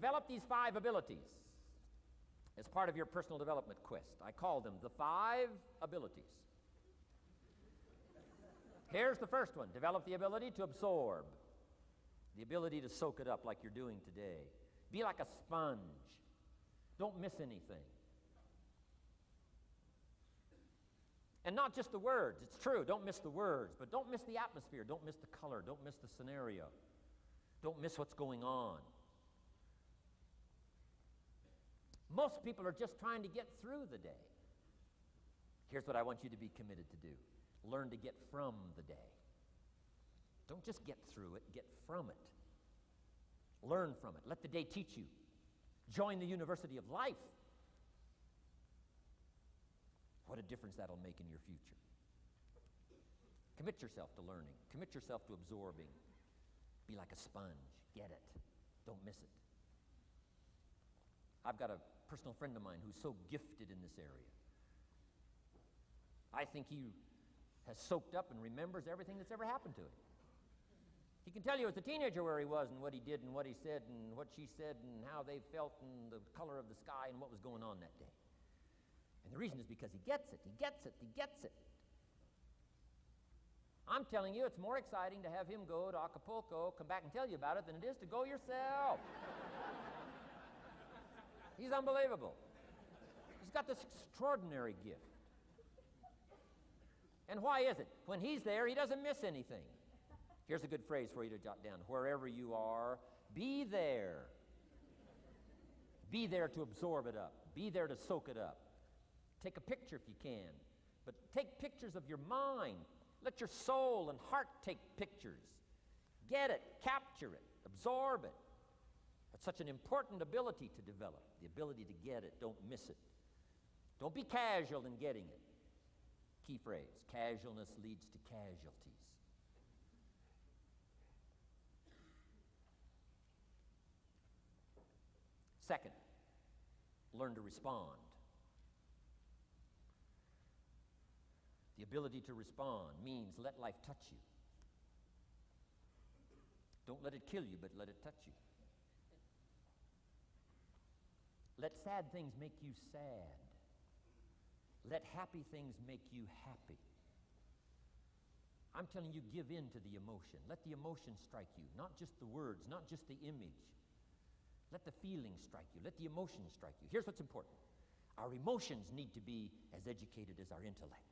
develop these 5 abilities as part of your personal development quest. I call them the 5 abilities. Here's the first one. Develop the ability to absorb, the ability to soak it up like you're doing today. Be like a sponge. Don't miss anything. And not just the words. It's true, don't miss the words, but don't miss the atmosphere. Don't miss the color. Don't miss the scenario. Don't miss what's going on. Most people are just trying to get through the day. Here's what I want you to be committed to do. Learn to get from the day. Don't just get through it, get from it. Learn from it. Let the day teach you. Join the University of Life. What a difference that'll make in your future. Commit yourself to learning. Commit yourself to absorbing. Be like a sponge. Get it. Don't miss it. I've got a personal friend of mine who's so gifted in this area. I think he has soaked up and remembers everything that's ever happened to him. He can tell you as a teenager where he was and what he did and what he said and what she said and how they felt and the color of the sky and what was going on that day. And the reason is because he gets it, he gets it, he gets it. I'm telling you, it's more exciting to have him go to Acapulco, come back and tell you about it, than it is to go yourself. He's unbelievable. He's got this extraordinary gift. And why is it? When he's there, he doesn't miss anything. Here's a good phrase for you to jot down. Wherever you are, be there. Be there to absorb it up. Be there to soak it up. Take a picture if you can, but take pictures of your mind. Let your soul and heart take pictures. Get it, capture it, absorb it. That's such an important ability to develop, the ability to get it, don't miss it. Don't be casual in getting it. Key phrase, casualness leads to casualties. Second, learn to respond. The ability to respond means let life touch you. Don't let it kill you, but let it touch you. Let sad things make you sad. Let happy things make you happy. I'm telling you, give in to the emotion. Let the emotion strike you, not just the words, not just the image. Let the feeling strike you. Let the emotion strike you. Here's what's important. Our emotions need to be as educated as our intellect.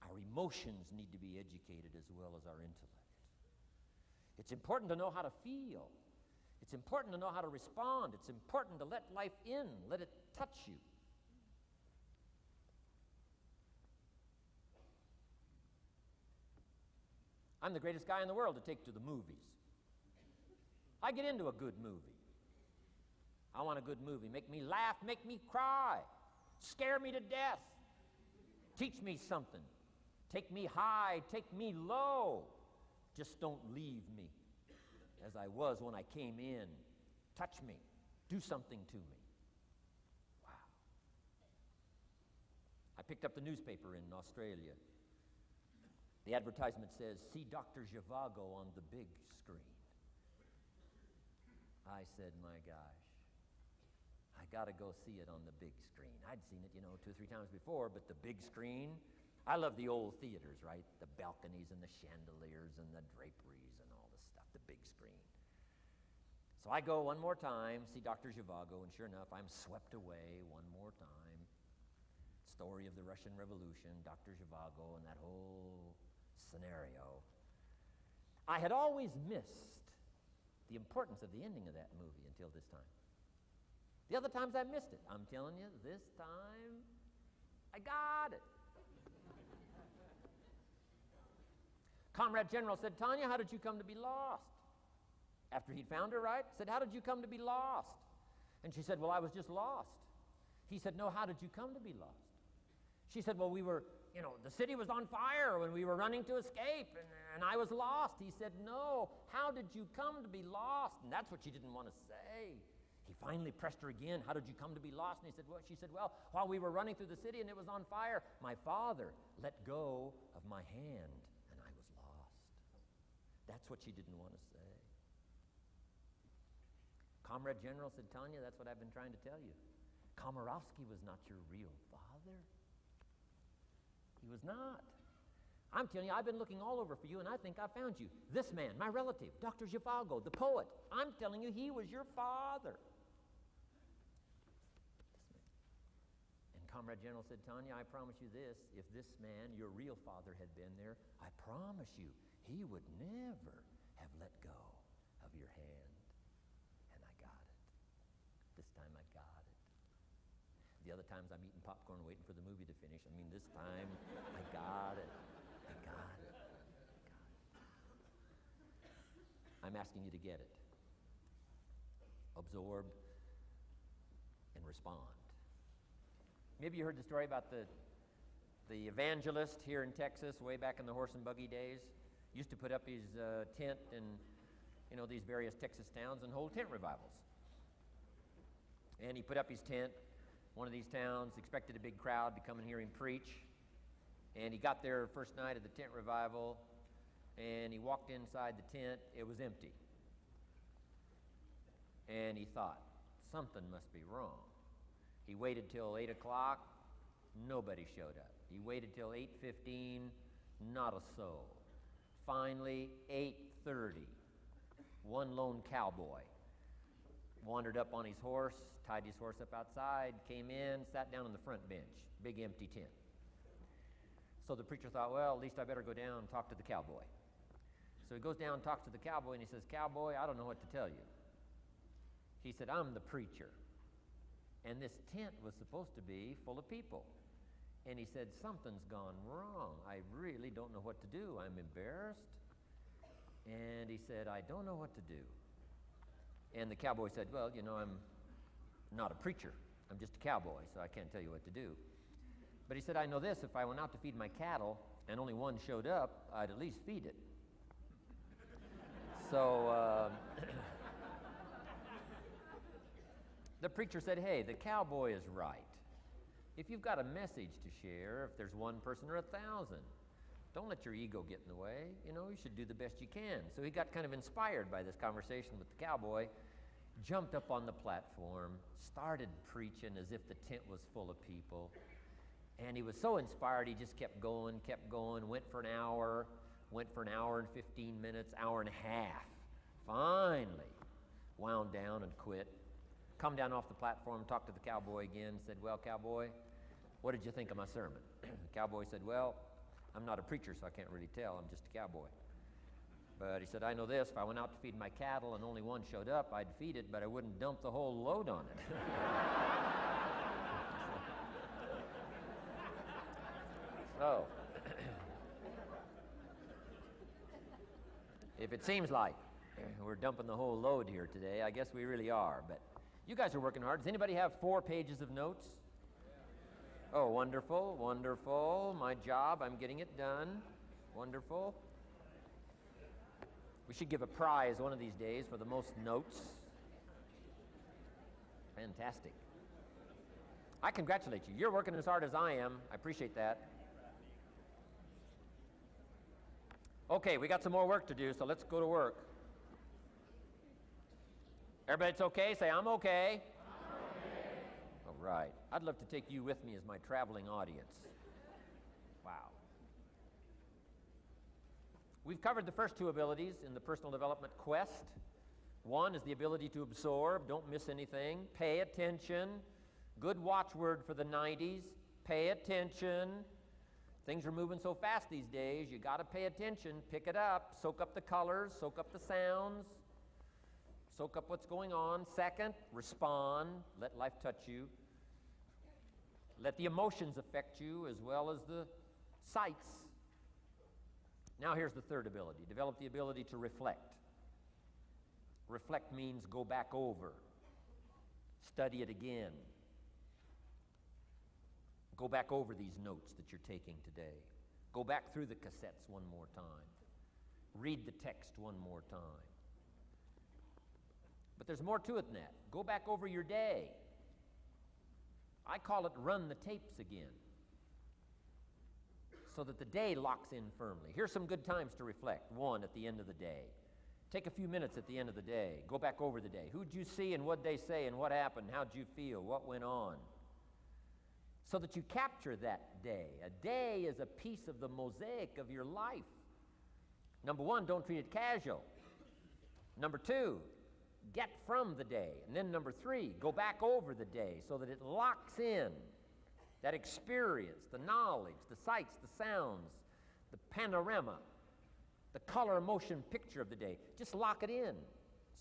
Our emotions need to be educated as well as our intellect. It's important to know how to feel. It's important to know how to respond. It's important to let life in, let it touch you. I'm the greatest guy in the world to take to the movies. I get into a good movie. I want a good movie. Make me laugh, make me cry, scare me to death, teach me something. Take me high, take me low. Just don't leave me as I was when I came in. Touch me. Do something to me. Wow. I picked up the newspaper in Australia. The advertisement says, see Dr. Zhivago on the big screen. I said, my gosh, I got to go see it on the big screen. I'd seen it, 2 or 3 times before, but the big screen, I love the old theaters, right? The balconies and the chandeliers and the draperies and all this stuff, the big screen. So I go one more time, see Dr. Zhivago, and sure enough, I'm swept away one more time. Story of the Russian Revolution, Dr. Zhivago, and that whole scenario. I had always missed the importance of the ending of that movie until this time. The other times I missed it. I'm telling you, this time, I got it. Comrade General said, Tanya, how did you come to be lost? After he'd found her, right? Said, how did you come to be lost? And she said, well, I was just lost. He said, no, how did you come to be lost? She said, well, we were, the city was on fire when we were running to escape, and I was lost. He said, no, how did you come to be lost? And that's what she didn't want to say. He finally pressed her again, how did you come to be lost? And she said, well, while we were running through the city and it was on fire, my father let go of my hand, and I was lost. That's what she didn't want to say. Comrade General said, Tanya, that's what I've been trying to tell you. Komarovsky was not your real father. He was not. I'm telling you, I've been looking all over for you, and I think I found you. This man, my relative, Dr. Zhivago, the poet, I'm telling you, he was your father. And Comrade General said, Tanya, I promise you this, if this man, your real father, had been there, I promise you, he would never have let go of your hand. And I got it. This time I got it. The other times I'm eating popcorn waiting for the movie to finish. I mean, this time I got it. I got it. I'm asking you to get it. Absorb and respond. Maybe you heard the story about the evangelist here in Texas way back in the horse and buggy days. Used to put up his tent in, these various Texas towns and hold tent revivals. And he put up his tent, one of these towns, expected a big crowd to come and hear him preach. And he got there first night of the tent revival, and he walked inside the tent. It was empty. And he thought, something must be wrong. He waited till 8 o'clock. Nobody showed up. He waited till 8:15. Not a soul. Finally, 8:30. One lone cowboy wandered up on his horse, tied his horse up outside, came in, sat down on the front bench, big empty tent. So the preacher thought, well, at least I better go down and talk to the cowboy. So he goes down and talks to the cowboy, and he says, Cowboy, I don't know what to tell you. He said, I'm the preacher, and this tent was supposed to be full of people. And he said, something's gone wrong. I really don't know what to do. I'm embarrassed. And he said, I don't know what to do. And the cowboy said, well, I'm not a preacher. I'm just a cowboy, so I can't tell you what to do. But he said, I know this, if I went out to feed my cattle and only one showed up, I'd at least feed it. So the preacher said, hey, the cowboy is right. If you've got a message to share, if there's one person or 1,000, don't let your ego get in the way. You should do the best you can. So he got kind of inspired by this conversation with the cowboy, jumped up on the platform, started preaching as if the tent was full of people. And he was so inspired, he just kept going, went for an hour and 15 minutes, hour and a half. Finally, wound down and quit. Come down off the platform, talked to the cowboy again, said, well, cowboy, what did you think of my sermon? The cowboy said, well, I'm not a preacher, so I can't really tell. I'm just a cowboy. But he said, I know this, if I went out to feed my cattle and only one showed up, I'd feed it, but I wouldn't dump the whole load on it. So, if it seems like we're dumping the whole load here today, I guess we really are. But you guys are working hard. Does anybody have 4 pages of notes? Oh, wonderful, wonderful. My job, I'm getting it done. Wonderful. We should give a prize one of these days for the most notes. Fantastic. I congratulate you. You're working as hard as I am. I appreciate that. Okay, we got some more work to do, so let's go to work. Everybody, it's okay? Say, I'm okay. I'm okay. All right. I'd love to take you with me as my traveling audience. Wow. We've covered the first 2 abilities in the personal development quest. One is the ability to absorb, don't miss anything, pay attention. Good watchword for the 90s, pay attention. Things are moving so fast these days, you got to pay attention, pick it up, soak up the colors, soak up the sounds, soak up what's going on. Second, respond, let life touch you. Let the emotions affect you as well as the sights. Now here's the third ability. Develop the ability to reflect. Reflect means go back over, study it again. Go back over these notes that you're taking today. Go back through the cassettes one more time. Read the text one more time. But there's more to it than that. Go back over your day. I call it run the tapes again, so that the day locks in firmly. Here's some good times to reflect. 1, at the end of the day. Take a few minutes at the end of the day. Go back over the day. Who'd you see and what'd they say and what happened? How'd you feel? What went on? So that you capture that day. A day is a piece of the mosaic of your life. Number one, don't treat it casual. Number two, get from the day. And then number three, go back over the day so that it locks in that experience, the knowledge, the sights, the sounds, the panorama, the color motion picture of the day. Just lock it in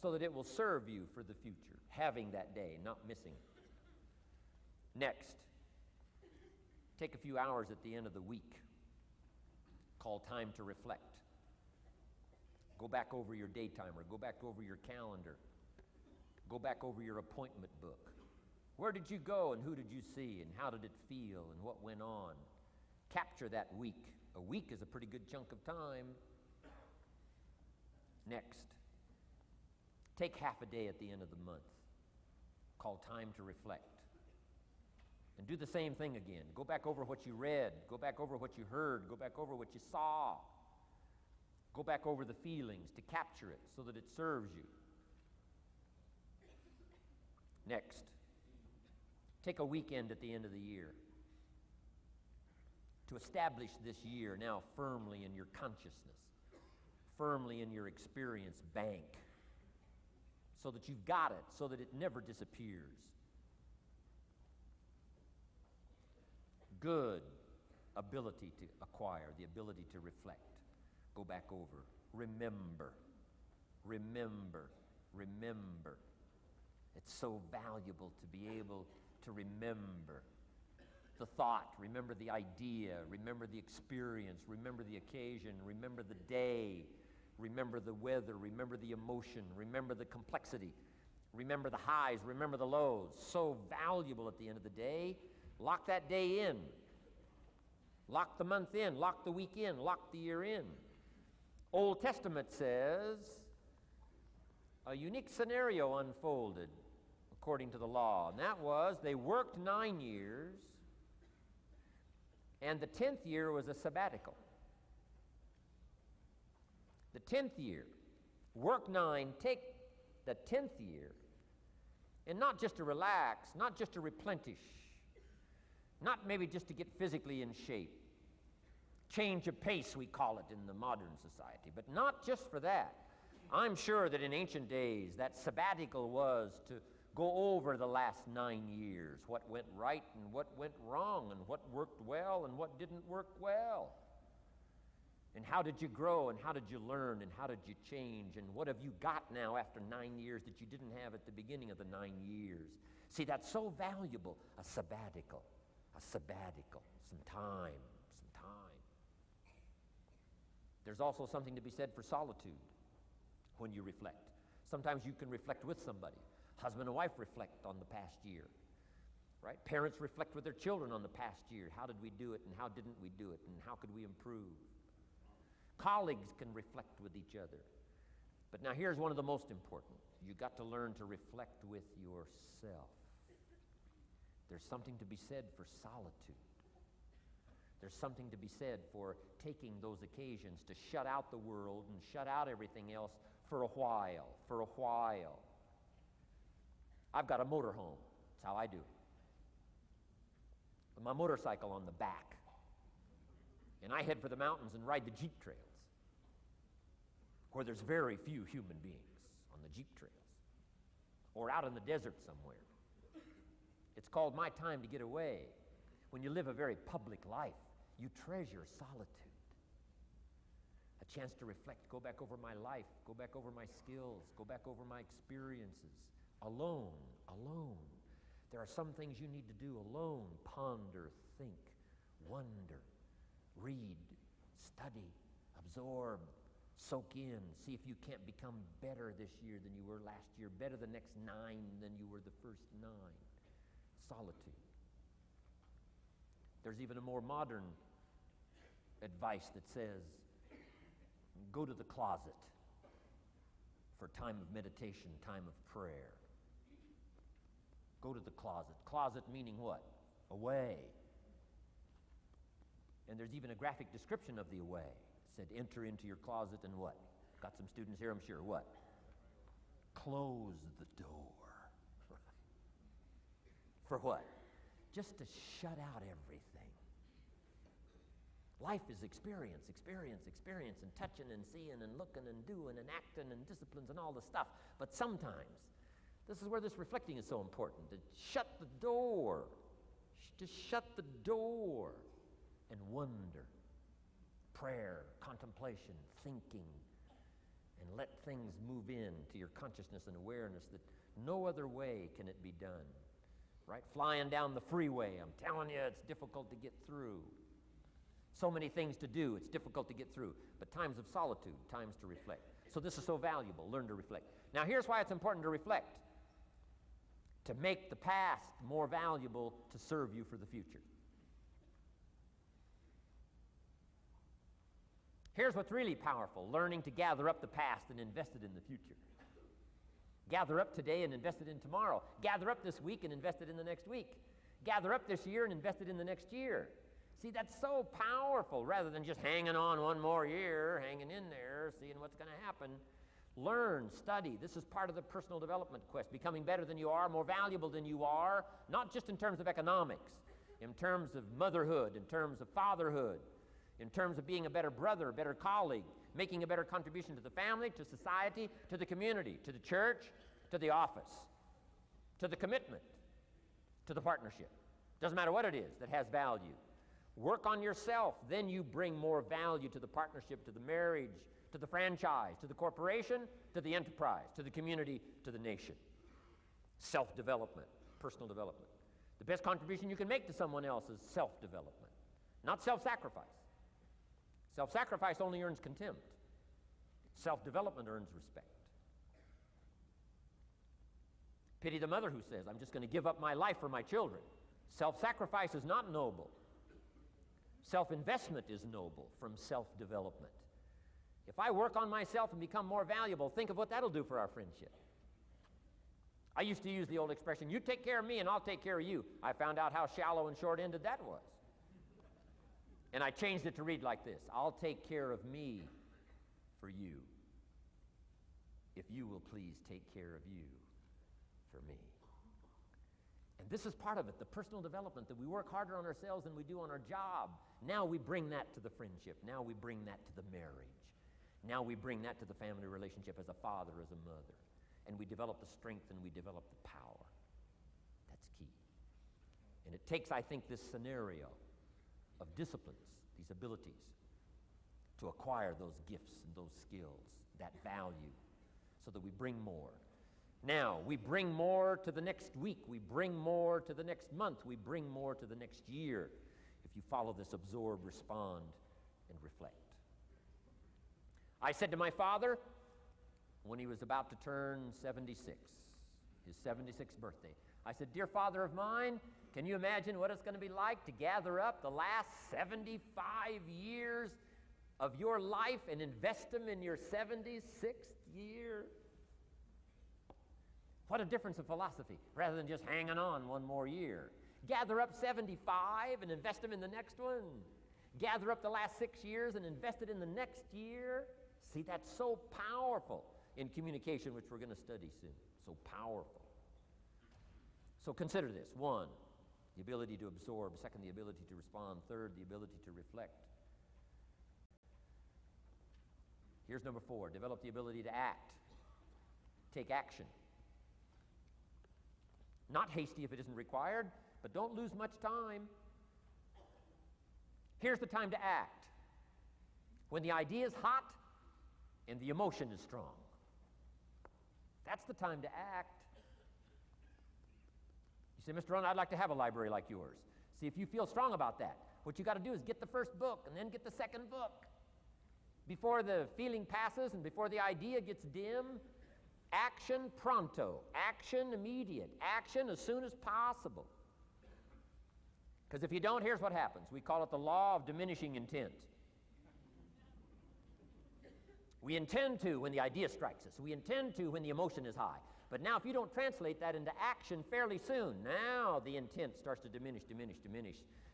so that it will serve you for the future, having that day, not missing it. Next, take a few hours at the end of the week, called time to reflect. Go back over your day timer, go back over your calendar, go back over your appointment book. Where did you go and who did you see and how did it feel and what went on? Capture that week. A week is a pretty good chunk of time. Next, take half a day at the end of the month, called time to reflect. And do the same thing again. Go back over what you read, go back over what you heard, go back over what you saw. Go back over the feelings to capture it so that it serves you. Next, take a weekend at the end of the year to establish this year now firmly in your consciousness, firmly in your experience bank, so that you've got it, so that it never disappears. Good ability to acquire, the ability to reflect. Go back over. Remember, remember, remember. It's so valuable to be able to remember the thought, remember the idea, remember the experience, remember the occasion, remember the day, remember the weather, remember the emotion, remember the complexity, remember the highs, remember the lows. So valuable at the end of the day. Lock that day in. Lock the month in, lock the week in, lock the year in. Old Testament says a unique scenario unfolded according to the law, and that was they worked 9 years, and the 10th year was a sabbatical. The 10th year, work 9, take the 10th year, and not just to relax, not just to replenish, not maybe just to get physically in shape. Change of pace, we call it in the modern society, but not just for that. I'm sure that in ancient days, that sabbatical was to go over the last 9 years, what went right and what went wrong, and what worked well and what didn't work well. And how did you grow, and how did you learn, and how did you change, and what have you got now after 9 years that you didn't have at the beginning of the 9 years? See, that's so valuable, a sabbatical, some time. There's also something to be said for solitude when you reflect. Sometimes you can reflect with somebody. Husband and wife reflect on the past year, right? Parents reflect with their children on the past year. How did we do it, and how didn't we do it, and how could we improve? Colleagues can reflect with each other. But now here's one of the most important. You got to learn to reflect with yourself. There's something to be said for solitude. There's something to be said for taking those occasions to shut out the world and shut out everything else for a while. I've got a motorhome. That's how I do it. With my motorcycle on the back. And I head for the mountains and ride the Jeep trails, where there's very few human beings on the Jeep trails, or out in the desert somewhere. It's called my time to get away. When you live a very public life, you treasure solitude. A chance to reflect, go back over my life, go back over my skills, go back over my experiences. Alone. There are some things you need to do alone. Ponder, think, wonder, read, study, absorb, soak in. See if you can't become better this year than you were last year, better the next 9 than you were the first 9. Solitude. There's even a more modern advice that says, go to the closet for time of meditation, time of prayer. Go to the closet. Closet meaning what? Away. And there's even a graphic description of the away. It said, enter into your closet and what? Got some students here, I'm sure. What? Close the door. For what? Just to shut out everything. Life is experience, experience, experience, and touching and seeing and looking and doing and acting and disciplines and all the stuff. But sometimes, this is where this reflecting is so important, to shut the door. To shut the door and wonder. Prayer, contemplation, thinking, and let things move in to your consciousness and awareness that no other way can it be done. Right? Flying down the freeway, I'm telling you, it's difficult to get through. So many things to do, it's difficult to get through. But times of solitude, times to reflect. So this is so valuable, learn to reflect. Now here's why it's important to reflect. To make the past more valuable to serve you for the future. Here's what's really powerful, learning to gather up the past and invest it in the future. Gather up today and invest it in tomorrow. Gather up this week and invest it in the next week. Gather up this year and invest it in the next year. See, that's so powerful, rather than just hanging on one more year, hanging in there, seeing what's going to happen. Learn, study. This is part of the personal development quest. Becoming better than you are, more valuable than you are, not just in terms of economics, in terms of motherhood, in terms of fatherhood, in terms of being a better brother, a better colleague, making a better contribution to the family, to society, to the community, to the church, to the office, to the commitment, to the partnership. Doesn't matter what it is that has value. Work on yourself, then you bring more value to the partnership, to the marriage, to the franchise, to the corporation, to the enterprise, to the community, to the nation. Self-development, personal development. The best contribution you can make to someone else is self-development, not self-sacrifice. Self-sacrifice only earns contempt. Self-development earns respect. Pity the mother who says, I'm just going to give up my life for my children. Self-sacrifice is not noble. Self-investment is noble from self-development. If I work on myself and become more valuable, think of what that'll do for our friendship. I used to use the old expression, you take care of me and I'll take care of you. I found out how shallow and short-ended that was. And I changed it to read like this, I'll take care of me for you, if you will please take care of you for me. And this is part of it, the personal development, that we work harder on ourselves than we do on our job. Now we bring that to the friendship. Now we bring that to the marriage. Now we bring that to the family relationship as a father, as a mother. And we develop the strength and we develop the power. That's key. And it takes, I think, this scenario of disciplines, these abilities, to acquire those gifts and those skills, that value, so that we bring more. Now, we bring more to the next week. We bring more to the next month. We bring more to the next year if you follow this absorb, respond, and reflect. I said to my father when he was about to turn 76, his 76th birthday, I said, dear father of mine, can you imagine what it's going to be like to gather up the last 75 years of your life and invest them in your 76th year? What a difference of philosophy, rather than just hanging on one more year. Gather up 75 and invest them in the next one. Gather up the last 6 years and invest it in the next year. See, that's so powerful in communication, which we're going to study soon. So powerful. So consider this. 1, the ability to absorb. 2nd, the ability to respond. 3rd, the ability to reflect. Here's number 4, develop the ability to act. Take action. Not hasty if it isn't required, but don't lose much time. Here's the time to act. When the idea is hot and the emotion is strong. That's the time to act. You say, Mr. Rohn, I'd like to have a library like yours. See, if you feel strong about that, what you got to do is get the first book and then get the second book. Before the feeling passes and before the idea gets dim, action pronto, action immediate, action as soon as possible. Because if you don't, here's what happens. We call it the law of diminishing intent. We intend to when the idea strikes us. We intend to when the emotion is high. But now if you don't translate that into action fairly soon, now the intent starts to diminish.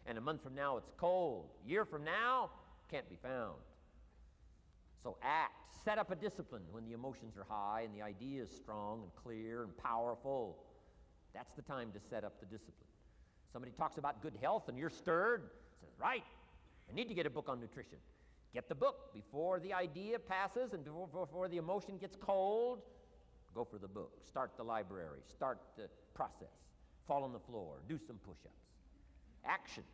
And a month from now it's cold. A year from now, can't be found. So act. Set up a discipline when the emotions are high and the idea is strong and clear and powerful. That's the time to set up the discipline. Somebody talks about good health and you're stirred. Says, right, I need to get a book on nutrition. Get the book before the idea passes and before the emotion gets cold. Go for the book. Start the library. Start the process. Fall on the floor. Do some push-ups. Action.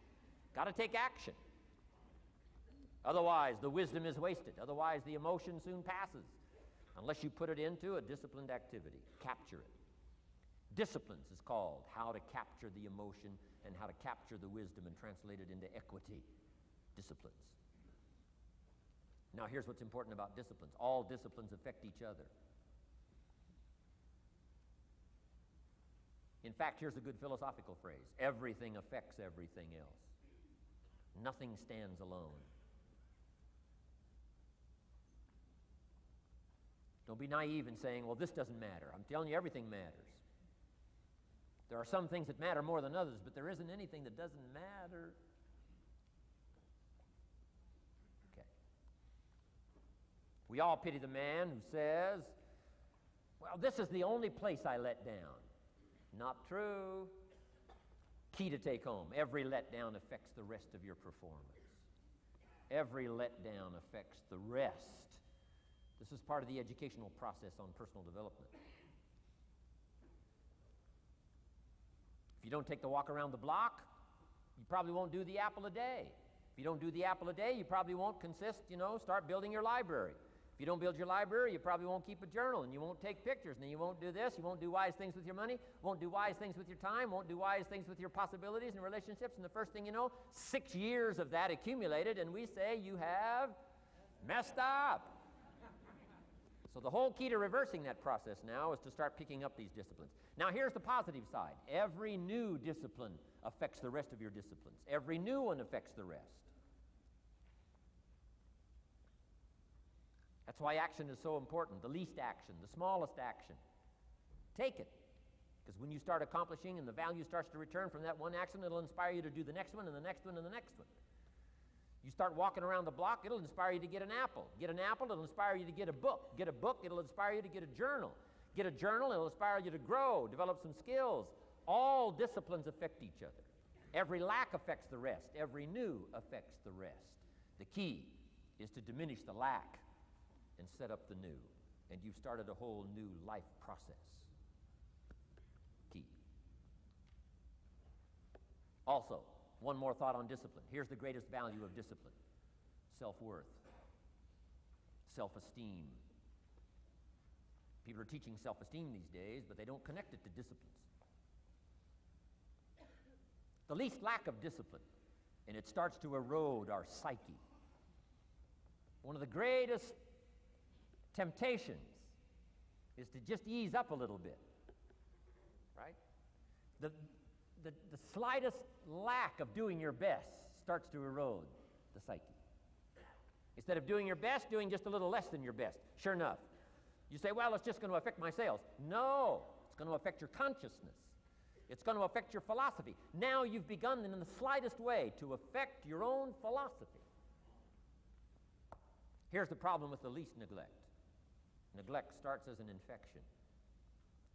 Got to take action. Otherwise, the wisdom is wasted. Otherwise, the emotion soon passes. Unless you put it into a disciplined activity. Capture it. Disciplines is called how to capture the emotion and how to capture the wisdom and translate it into equity. Disciplines. Now, here's what's important about disciplines. All disciplines affect each other. In fact, here's a good philosophical phrase. Everything affects everything else. Nothing stands alone. Don't be naive in saying, well, this doesn't matter. I'm telling you, everything matters. There are some things that matter more than others, but there isn't anything that doesn't matter. Okay. We all pity the man who says, well, this is the only place I let down. Not true. Key to take home. Every letdown affects the rest of your performance. Every letdown affects the rest. This is part of the educational process on personal development. If you don't take the walk around the block, you probably won't do the apple a day. If you don't do the apple a day, you probably won't start building your library. If you don't build your library, you probably won't keep a journal, and you won't take pictures, and then you won't do this, you won't do wise things with your money, won't do wise things with your time, won't do wise things with your possibilities and relationships, and the first thing you know, 6 years of that accumulated, and we say you have messed up. So the whole key to reversing that process now is to start picking up these disciplines. Now here's the positive side. Every new discipline affects the rest of your disciplines. Every new one affects the rest. That's why action is so important. The least action, the smallest action. Take it. Because when you start accomplishing and the value starts to return from that one action, it'll inspire you to do the next one and the next one and the next one. You start walking around the block, it'll inspire you to get an apple. Get an apple, it'll inspire you to get a book. Get a book, it'll inspire you to get a journal. Get a journal, it'll inspire you to grow, develop some skills. All disciplines affect each other. Every lack affects the rest. Every new affects the rest. The key is to diminish the lack and set up the new. And you've started a whole new life process. Key. Also, one more thought on discipline. Here's the greatest value of discipline. Self-worth. Self-esteem. People are teaching self-esteem these days, but they don't connect it to disciplines. The least lack of discipline, and it starts to erode our psyche. One of the greatest temptations is to just ease up a little bit, right? The slightest lack of doing your best starts to erode the psyche. Instead of doing your best, doing just a little less than your best. Sure enough. You say, well, it's just going to affect my sales. No, it's going to affect your consciousness. It's going to affect your philosophy. Now you've begun in the slightest way to affect your own philosophy. Here's the problem with the least neglect. Neglect starts as an infection.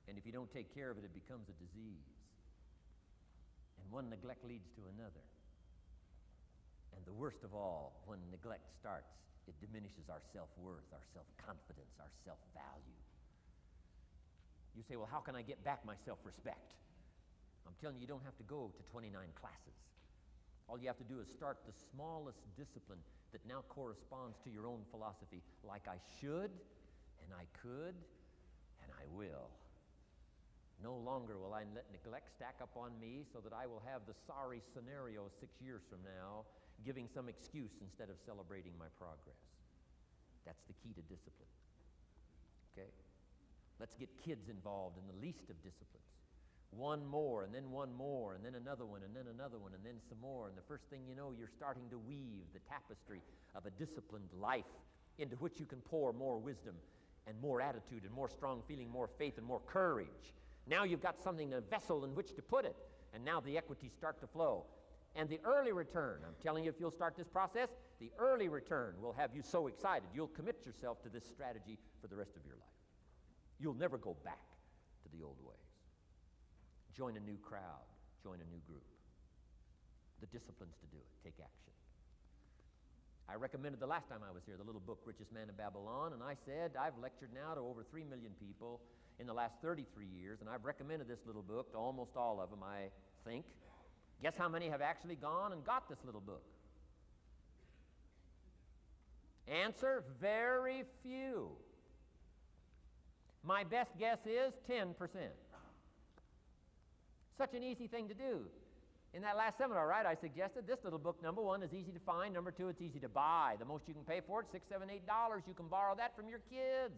And if you don't take care of it, it becomes a disease. And one neglect leads to another. And the worst of all, when neglect starts, it diminishes our self-worth, our self-confidence, our self-value. You say, well, how can I get back my self-respect? I'm telling you, you don't have to go to 29 classes. All you have to do is start the smallest discipline that now corresponds to your own philosophy, like I should, and I could, and I will. No longer will I let neglect stack up on me so that I will have the sorry scenario 6 years from now, giving some excuse instead of celebrating my progress. That's the key to discipline. Okay? Let's get kids involved in the least of disciplines. One more, and then one more, and then another one, and then another one, and then some more. And the first thing you know, you're starting to weave the tapestry of a disciplined life into which you can pour more wisdom and more attitude and more strong feeling, more faith and more courage. Now you've got something, a vessel in which to put it, and now the equities start to flow. And the early return, I'm telling you, if you'll start this process, the early return will have you so excited, you'll commit yourself to this strategy for the rest of your life. You'll never go back to the old ways. Join a new crowd, join a new group. The disciplines to do it, take action. I recommended the last time I was here the little book, Richest Man in Babylon, and I said I've lectured now to over 3 million people in the last 33 years, and I've recommended this little book to almost all of them, I think. Guess how many have actually gone and got this little book? Answer, very few. My best guess is 10%. Such an easy thing to do. In that last seminar, right, I suggested this little book, number one, is easy to find. Number two, it's easy to buy. The most you can pay for it, $6, $7, $8. You can borrow that from your kids.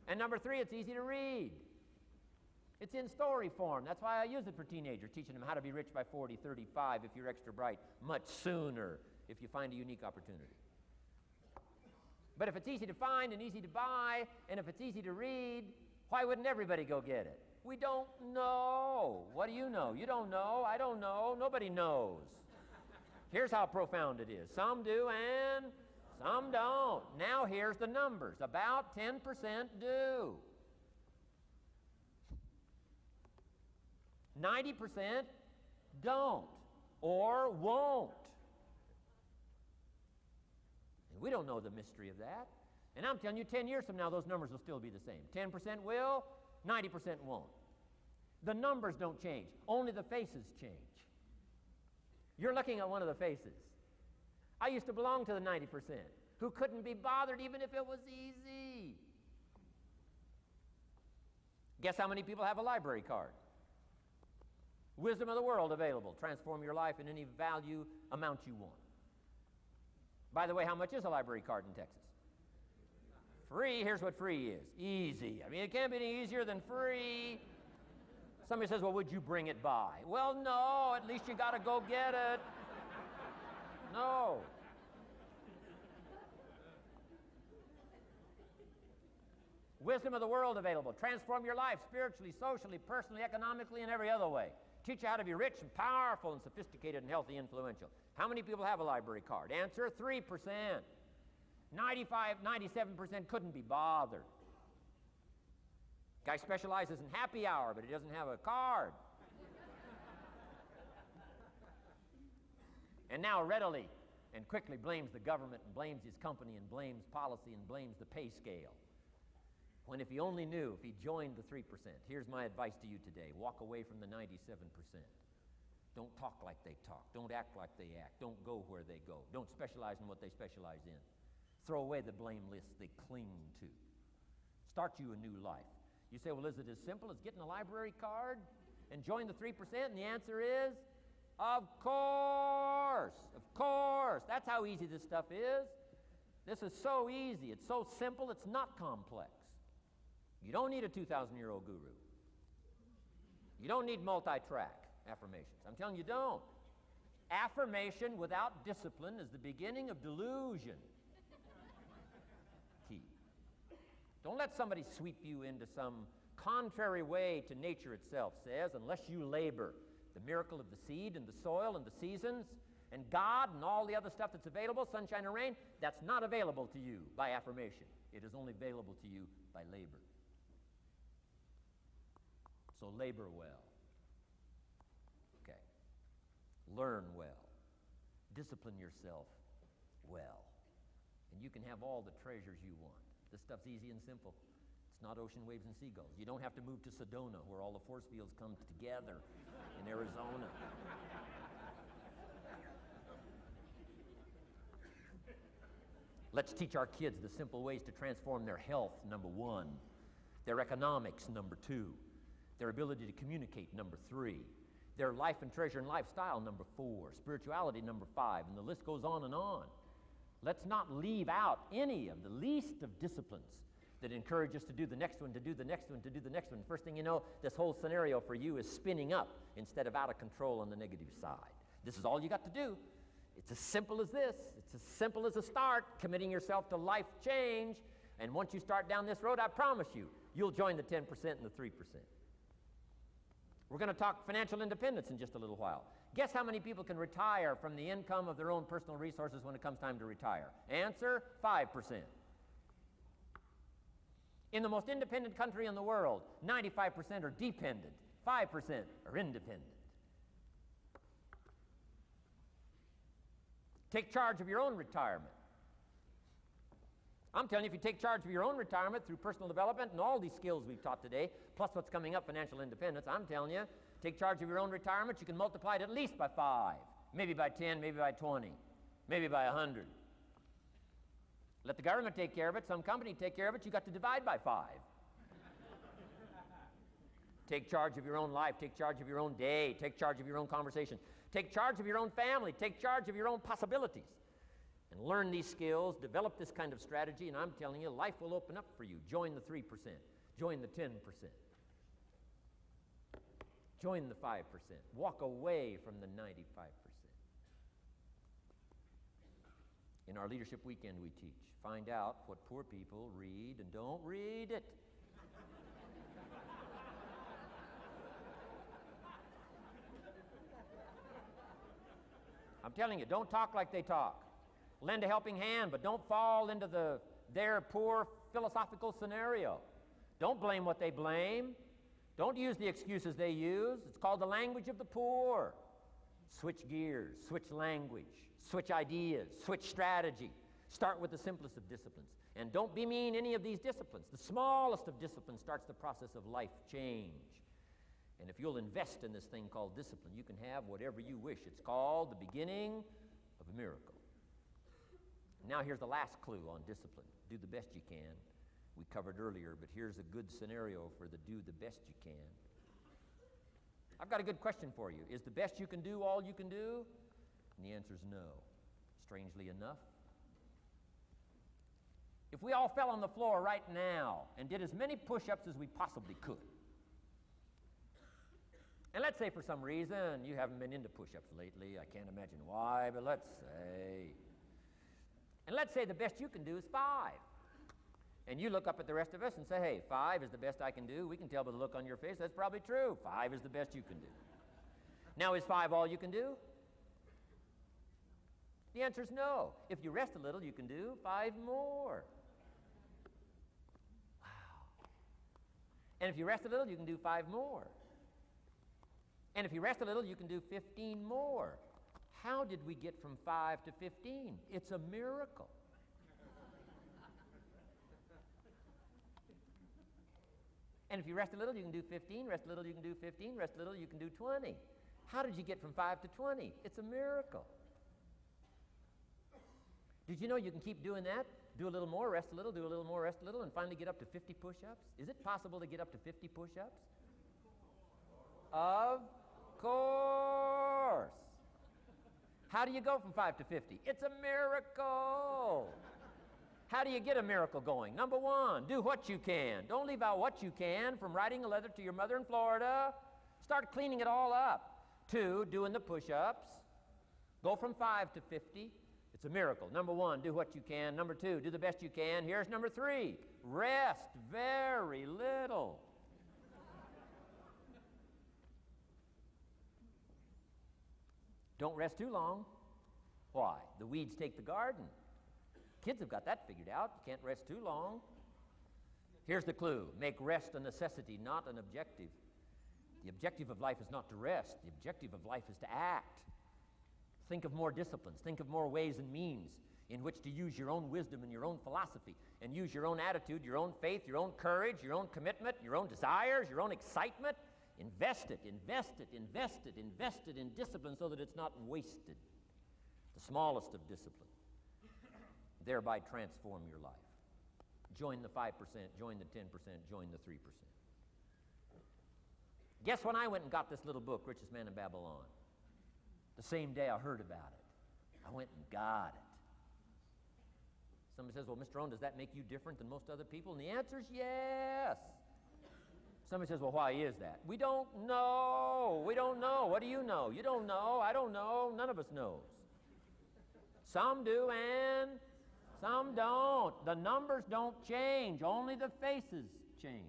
And number three, it's easy to read. It's in story form. That's why I use it for teenagers, teaching them how to be rich by 40, 35, if you're extra bright, much sooner if you find a unique opportunity. But if it's easy to find and easy to buy, and if it's easy to read, why wouldn't everybody go get it? We don't know. What do you know? You don't know. I don't know. Nobody knows. Here's how profound it is. Some do and some don't. Now here's the numbers. About 10% do. 90% don't or won't. And we don't know the mystery of that. And I'm telling you, 10 years from now, those numbers will still be the same. 10% will, 90% won't. The numbers don't change. Only the faces change. You're looking at one of the faces. I used to belong to the 90% who couldn't be bothered even if it was easy. Guess how many people have a library card? Wisdom of the world available. Transform your life in any value amount you want. By the way, how much is a library card in Texas? Free. Here's what free is. Easy. I mean, it can't be any easier than free. Somebody says, well, would you bring it by? Well, no. At least you got to go get it. No. Wisdom of the world available. Transform your life spiritually, socially, personally, economically, and every other way. Teach you how to be rich and powerful and sophisticated and healthy, influential. How many people have a library card? Answer, 3%. 95, 97% couldn't be bothered. Guy specializes in happy hour, but he doesn't have a card. And now readily and quickly blames the government and blames his company and blames policy and blames the pay scale. When if he only knew, if he joined the 3%, here's my advice to you today. Walk away from the 97%. Don't talk like they talk. Don't act like they act. Don't go where they go. Don't specialize in what they specialize in. Throw away the blame lists they cling to. Start you a new life. You say, well, is it as simple as getting a library card and join the 3%? And the answer is, of course. Of course. That's how easy this stuff is. This is so easy. It's so simple. It's not complex. You don't need a 2,000-year-old guru. You don't need multi-track affirmations. I'm telling you, don't. Affirmation without discipline is the beginning of delusion. Key. Don't let somebody sweep you into some contrary way to nature itself says, unless you labor. The miracle of the seed and the soil and the seasons and God and all the other stuff that's available, sunshine and rain, that's not available to you by affirmation. It is only available to you by labor. So labor well. Okay. Learn well. Discipline yourself well. And you can have all the treasures you want. This stuff's easy and simple. It's not ocean waves and seagulls. You don't have to move to Sedona where all the force fields come together in Arizona. Let's teach our kids the simple ways to transform their health, number one. Their economics, number two. Their ability to communicate, number three. Their life and treasure and lifestyle, number four. Spirituality, number five. And the list goes on and on. Let's not leave out any of the least of disciplines that encourage us to do the next one, to do the next one, to do the next one. First thing you know, this whole scenario for you is spinning up instead of out of control on the negative side. This is all you got to do. It's as simple as this. It's as simple as a start, committing yourself to life change. And once you start down this road, I promise you, you'll join the 10% and the 3%. We're going to talk financial independence in just a little while. Guess how many people can retire from the income of their own personal resources when it comes time to retire? Answer, 5%. In the most independent country in the world, 95% are dependent, 5% are independent. Take charge of your own retirement. I'm telling you, if you take charge of your own retirement through personal development and all these skills we've taught today, plus what's coming up, financial independence, I'm telling you, take charge of your own retirement, you can multiply it at least by 5, maybe by 10, maybe by 20, maybe by 100. Let the government take care of it, some company take care of it, you got to divide by 5. Take charge of your own life, take charge of your own day, take charge of your own conversation, take charge of your own family, take charge of your own possibilities. And learn these skills, develop this kind of strategy, and I'm telling you, life will open up for you. Join the 3%. Join the 10%. Join the 5%. Walk away from the 95%. In our Leadership Weekend we teach, find out what poor people read and don't read it. I'm telling you, don't talk like they talk. Lend a helping hand, but don't fall into their poor philosophical scenario. Don't blame what they blame. Don't use the excuses they use. It's called the language of the poor. Switch gears, switch language, switch ideas, switch strategy. Start with the simplest of disciplines. And don't bemean any of these disciplines. The smallest of disciplines starts the process of life change. And if you'll invest in this thing called discipline, you can have whatever you wish. It's called the beginning of a miracle. Now here's the last clue on discipline. Do the best you can. We covered earlier, but here's a good scenario for the do the best you can. I've got a good question for you. Is the best you can do all you can do? And the answer is no. Strangely enough. If we all fell on the floor right now and did as many push-ups as we possibly could, and let's say for some reason you haven't been into push-ups lately, I can't imagine why, but let's say. And let's say the best you can do is 5. And you look up at the rest of us and say, hey, 5 is the best I can do. We can tell by the look on your face that's probably true. 5 is the best you can do. Now, is 5 all you can do? The answer is no. If you rest a little, you can do 5 more. Wow. And if you rest a little, you can do 5 more. And if you rest a little, you can do 15 more. How did we get from 5 to 15? It's a miracle. And if you rest a little, you can do 15, rest a little, you can do 15, rest a little, you can do 20. How did you get from 5 to 20? It's a miracle. Did you know you can keep doing that? Do a little more, rest a little, do a little more, rest a little, and finally get up to 50 push-ups? Is it possible to get up to 50 push-ups? Of course. How do you go from 5 to 50? It's a miracle. How do you get a miracle going? Number 1, do what you can. Don't leave out what you can, from writing a letter to your mother in Florida. Start cleaning it all up. 2, doing the push-ups. Go from 5 to 50. It's a miracle. Number 1, do what you can. Number 2, do the best you can. Here's number 3, rest very little. Don't rest too long. Why? The weeds take the garden. Kids have got that figured out. You can't rest too long. Here's the clue. Make rest a necessity, not an objective. The objective of life is not to rest. The objective of life is to act. Think of more disciplines. Think of more ways and means in which to use your own wisdom and your own philosophy, and use your own attitude, your own faith, your own courage, your own commitment, your own desires, your own excitement. Invest it, invest it, invest it, invest it in discipline so that it's not wasted. The smallest of disciplines. Thereby transform your life. Join the 5%, join the 10%, join the 3%. Guess when I went and got this little book, Richest Man in Babylon? The same day I heard about it. I went and got it. Somebody says, well, Mr. Rohn, does that make you different than most other people? And the answer is yes. Somebody says, well, why is that? We don't know. We don't know. What do you know? You don't know. I don't know. None of us knows. Some do and some don't. The numbers don't change. Only the faces change.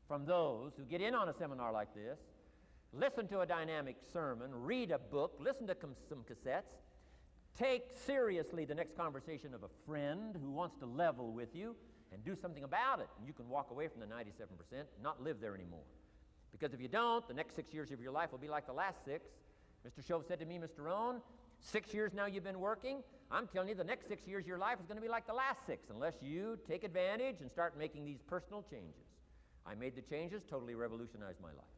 from those who get in on a seminar like this, listen to a dynamic sermon, read a book, listen to some cassettes, take seriously the next conversation of a friend who wants to level with you, and do something about it. And you can walk away from the 97%, not live there anymore. Because if you don't, the next 6 years of your life will be like the last 6. Mr. Shove said to me, Mr. Rohn, 6 years now you've been working. I'm telling you, the next 6 years of your life is going to be like the last 6, unless you take advantage and start making these personal changes. I made the changes, totally revolutionized my life.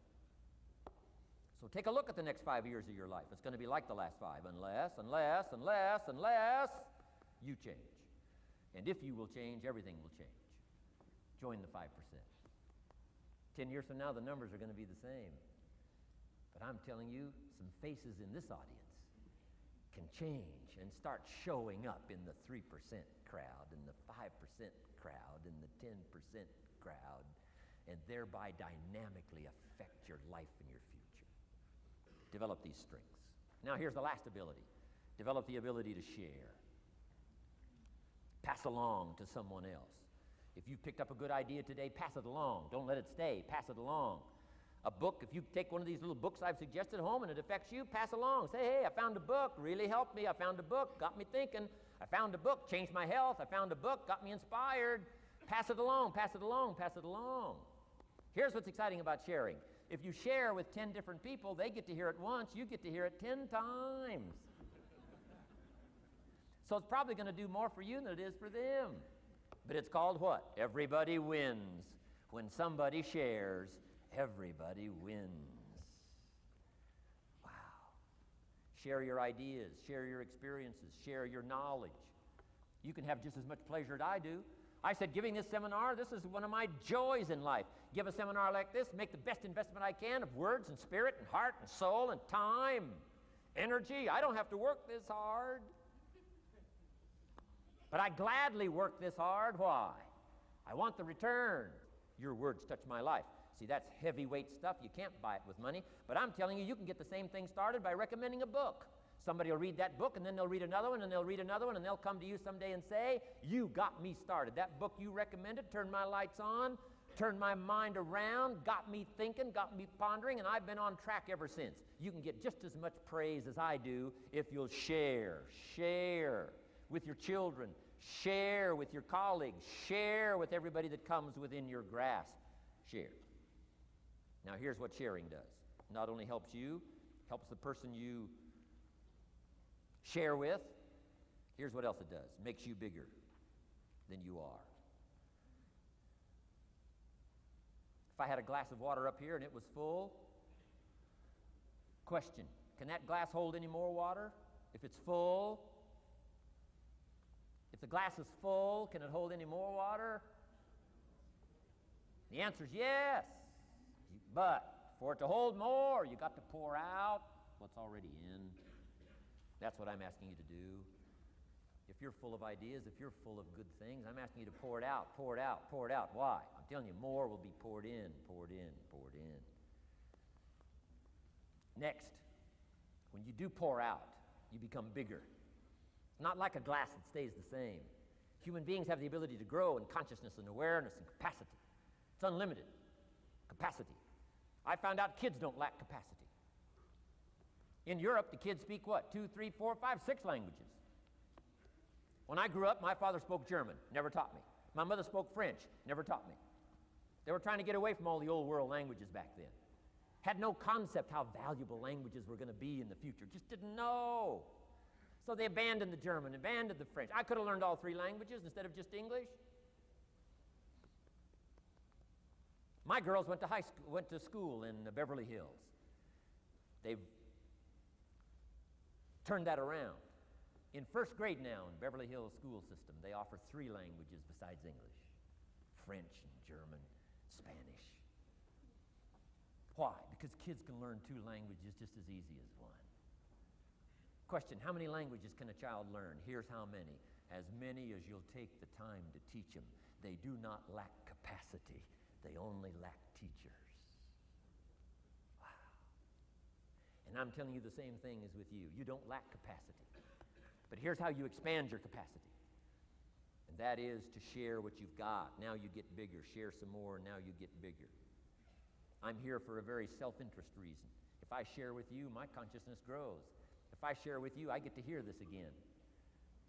So take a look at the next 5 years of your life. It's going to be like the last 5, unless you change. And if you will change, everything will change. Join the 5%. 10 years from now, the numbers are going to be the same. But I'm telling you, some faces in this audience can change and start showing up in the 3% crowd, in the 5% crowd, in the 10% crowd, and thereby dynamically affect your life and your future. Develop these strengths. Now here's the last ability. Develop the ability to share. Pass along to someone else. If you've picked up a good idea today, pass it along. Don't let it stay. Pass it along. A book, if you take one of these little books I've suggested home and it affects you, pass along. Say, hey, I found a book, really helped me. I found a book, got me thinking. I found a book, changed my health. I found a book, got me inspired. Pass it along, pass it along, pass it along. Here's what's exciting about sharing. If you share with 10 different people, they get to hear it once, you get to hear it 10 times. So it's probably going to do more for you than it is for them. But it's called what? Everybody wins. When somebody shares, everybody wins. Wow. Share your ideas, share your experiences, share your knowledge. You can have just as much pleasure as I do. I said, giving this seminar, this is one of my joys in life. Give a seminar like this, make the best investment I can of words and spirit and heart and soul and time, energy. I don't have to work this hard. But I gladly work this hard. Why? I want the return. Your words touch my life. See, that's heavyweight stuff. You can't buy it with money. But I'm telling you, you can get the same thing started by recommending a book. Somebody will read that book, and then they'll read another one, and they'll read another one, and they'll come to you someday and say, you got me started. That book you recommended turned my lights on, turned my mind around, got me thinking, got me pondering, and I've been on track ever since. You can get just as much praise as I do if you'll share with your children, share with your colleagues, share with everybody that comes within your grasp. Share. Now here's what sharing does. Not only helps you, helps the person you share with. Here's what else it does. Makes you bigger than you are. If I had a glass of water up here and it was full, question, can that glass hold any more water? If it's full, if the glass is full, can it hold any more water? The answer is yes. But for it to hold more, you got to pour out what's already in. That's what I'm asking you to do. If you're full of ideas, if you're full of good things, I'm asking you to pour it out, pour it out, pour it out. Why? I'm telling you, more will be poured in, poured in, poured in. Next, when you do pour out, you become bigger. Not like a glass that stays the same. Human beings have the ability to grow in consciousness and awareness and capacity. It's unlimited capacity. I found out kids don't lack capacity. In Europe, the kids speak what? 2, 3, 4, 5, 6 languages. When I grew up, my father spoke German, never taught me. My mother spoke French, never taught me. They were trying to get away from all the old world languages back then. Had no concept how valuable languages were going to be in the future. Just didn't know. So they abandoned the German, abandoned the French. I could have learned all 3 languages instead of just English. My girls went to school in Beverly Hills. They've turned that around. In first grade now in Beverly Hills school system, they offer 3 languages besides English. French and German, Spanish. Why? Because kids can learn 2 languages just as easy as 1. Question, how many languages can a child learn? Here's how many. As many as you'll take the time to teach them. They do not lack capacity. They only lack teachers. Wow. And I'm telling you the same thing is with you. You don't lack capacity. But here's how you expand your capacity. And that is to share what you've got. Now you get bigger. Share some more, and now you get bigger. I'm here for a very self-interest reason. If I share with you, my consciousness grows. If I share with you, I get to hear this again.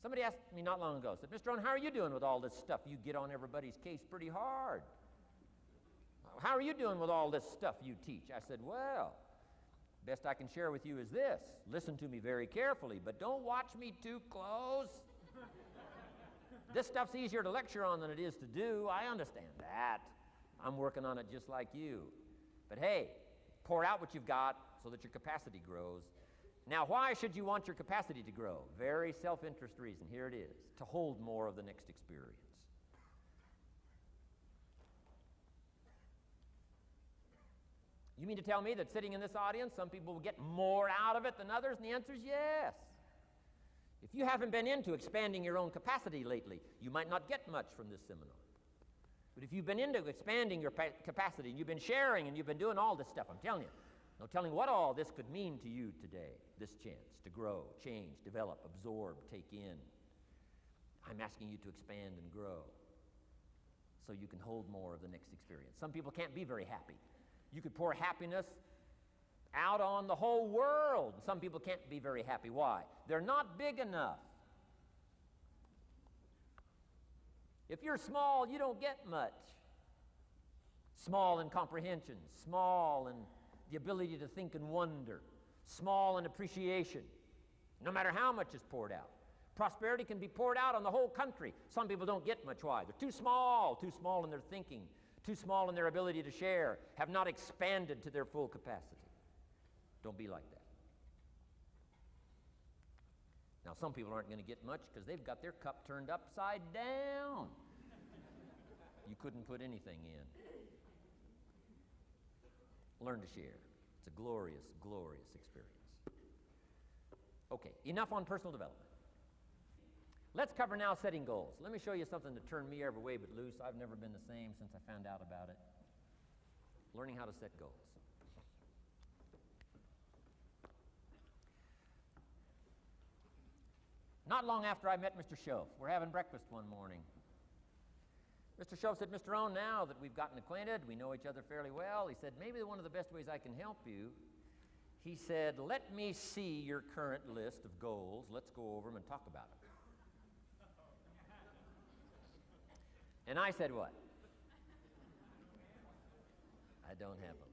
Somebody asked me not long ago, said, Mr. Rohn, how are you doing with all this stuff? You get on everybody's case pretty hard. How are you doing with all this stuff you teach? I said, well, best I can share with you is this. Listen to me very carefully, but don't watch me too close. This stuff's easier to lecture on than it is to do. I understand that. I'm working on it just like you. But hey, pour out what you've got so that your capacity grows. Now, why should you want your capacity to grow? Very self-interest reason. Here it is. To hold more of the next experience. You mean to tell me that sitting in this audience, some people will get more out of it than others? And the answer is yes. If you haven't been into expanding your own capacity lately, you might not get much from this seminar. But if you've been into expanding your capacity, and you've been sharing, and you've been doing all this stuff, I'm telling you, no telling what all this could mean to you today, this chance to grow, change, develop, absorb, take in. I'm asking you to expand and grow so you can hold more of the next experience. Some people can't be very happy. You could pour happiness out on the whole world. Some people can't be very happy. Why? They're not big enough. If you're small, you don't get much. Small in comprehension, small in the ability to think and wonder, small in appreciation, no matter how much is poured out. Prosperity can be poured out on the whole country. Some people don't get much. Why? They're too small in their thinking, too small in their ability to share, have not expanded to their full capacity. Don't be like that. Now, some people aren't going to get much because they've got their cup turned upside down. You couldn't put anything in. Learn to share. It's a glorious, glorious experience. Okay, enough on personal development. Let's cover now setting goals. Let me show you something that turned me every way but loose. I've never been the same since I found out about it. Learning how to set goals. Not long after I met Mr. Schoaf, we're having breakfast one morning. Mr. Schoaf said, Mr. Rohn, now that we've gotten acquainted, we know each other fairly well, he said, maybe one of the best ways I can help you, he said, let me see your current list of goals. Let's go over them and talk about them. And I said, what? I don't have a list.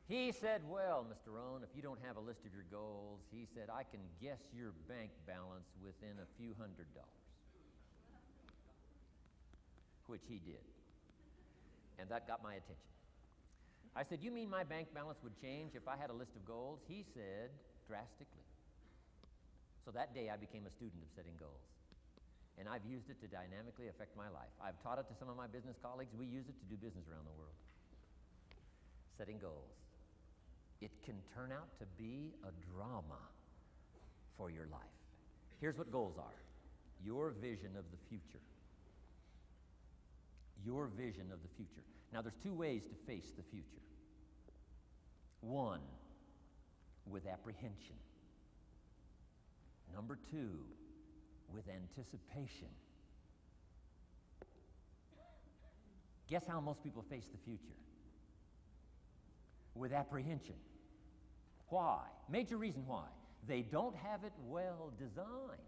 He said, well, Mr. Rohn, if you don't have a list of your goals, he said, I can guess your bank balance within a few $100s. Which he did. And that got my attention. I said, you mean my bank balance would change if I had a list of goals? He said, drastically. So that day I became a student of setting goals. And I've used it to dynamically affect my life. I've taught it to some of my business colleagues. We use it to do business around the world. Setting goals. It can turn out to be a drama for your life. Here's what goals are. Your vision of the future. Your vision of the future. Now, there's two ways to face the future. One, with apprehension. Number two, with anticipation. Guess how most people face the future? With apprehension. Why? Major reason why. They don't have it well designed.